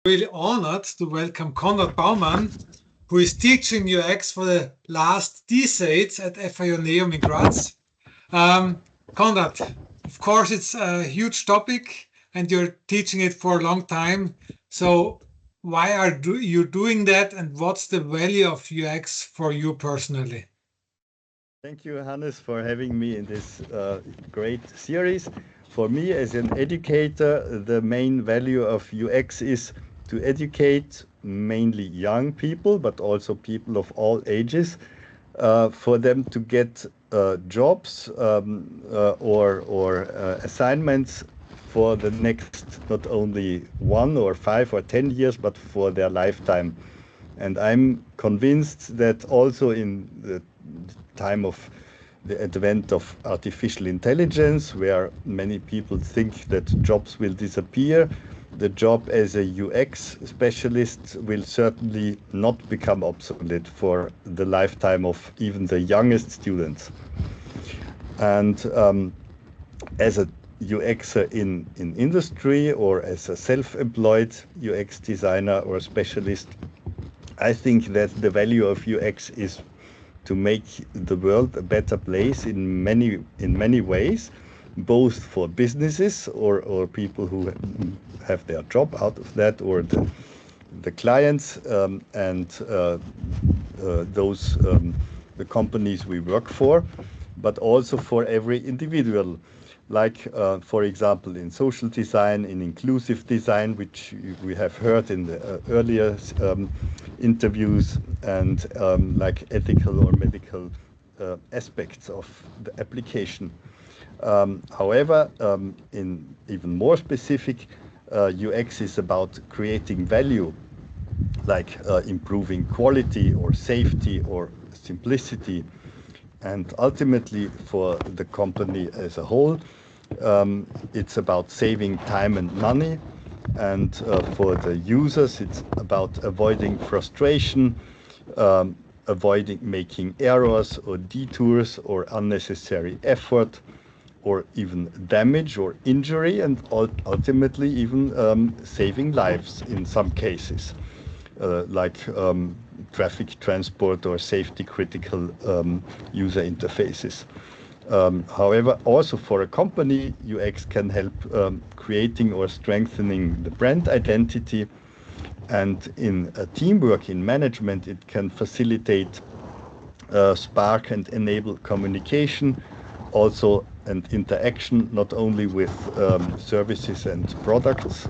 Really honored to welcome Konrad Baumann, who is teaching UX for the last decades at FIU Neum in Graz. Konrad, of course, it's a huge topic and you're teaching it for a long time. So why are you doing that and what's the value of UX for you personally? Thank you, Hannes, for having me in this great series. For me, as an educator, the main value of UX is to educate mainly young people, but also people of all ages, for them to get jobs or assignments for the next not only 1 or 5 or 10 years, but for their lifetime. And I'm convinced that also in the time of the advent of artificial intelligence, where many people think that jobs will disappear, the job as a UX specialist will certainly not become obsolete for the lifetime of even the youngest students. And as a UXer in industry or as a self-employed UX designer or specialist, I think that the value of UX is to make the world a better place in many ways, both for businesses or people who have their job out of that, or the clients and those the companies we work for, but also for every individual. Like, for example, in social design, in inclusive design, which we have heard in the earlier interviews, and like ethical or medical aspects of the application. However, in even more specific, UX is about creating value, like improving quality or safety or simplicity. And ultimately, for the company as a whole, it's about saving time and money. And for the users, it's about avoiding frustration, avoiding making errors or detours or unnecessary effort, or even damage or injury, and ultimately even saving lives in some cases, like traffic transport or safety critical user interfaces. However, also for a company, UX can help creating or strengthening the brand identity. And in teamwork, in management, it can facilitate, spark and enable communication, also and interaction, not only with services and products,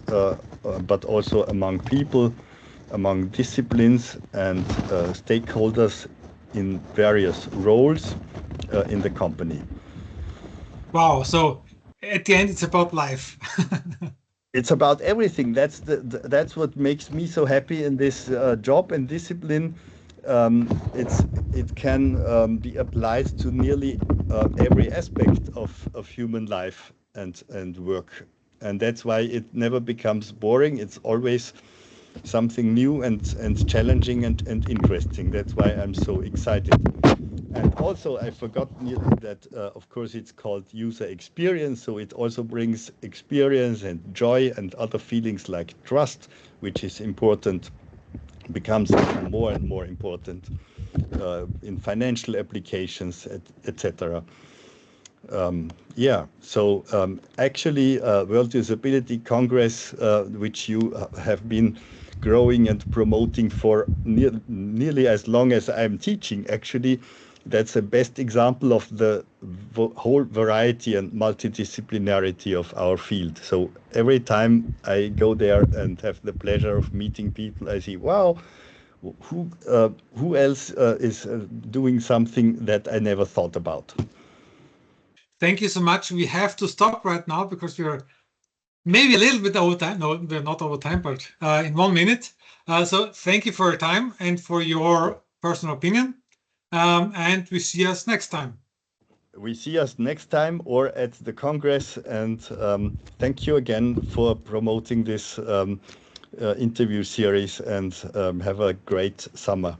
but also among people, among disciplines and stakeholders in various roles in the company. Wow. So at the end, it's about life. It's about everything. That's what makes me so happy in this job and discipline. It can be applied to nearly every aspect of human life and work, and that's why it never becomes boring. It's always something new and challenging and interesting. That's why I'm so excited. And also, I forgot nearly that, of course, it's called user experience. So it also brings experience and joy and other feelings like trust, which is important, becomes even more and more important in financial applications, etc. Yeah, so actually, World Usability Congress, which you have been growing and promoting for nearly as long as I'm teaching, actually, that's the best example of the whole variety and multidisciplinarity of our field. So every time I go there and have the pleasure of meeting people, I see, wow, who else is doing something that I never thought about? Thank you so much. We have to stop right now because we're maybe a little bit over time. No, we're not over time, but in 1 minute. So thank you for your time and for your personal opinion. And we see us next time. We see us next time or at the Congress. And thank you again for promoting this interview series, and have a great summer.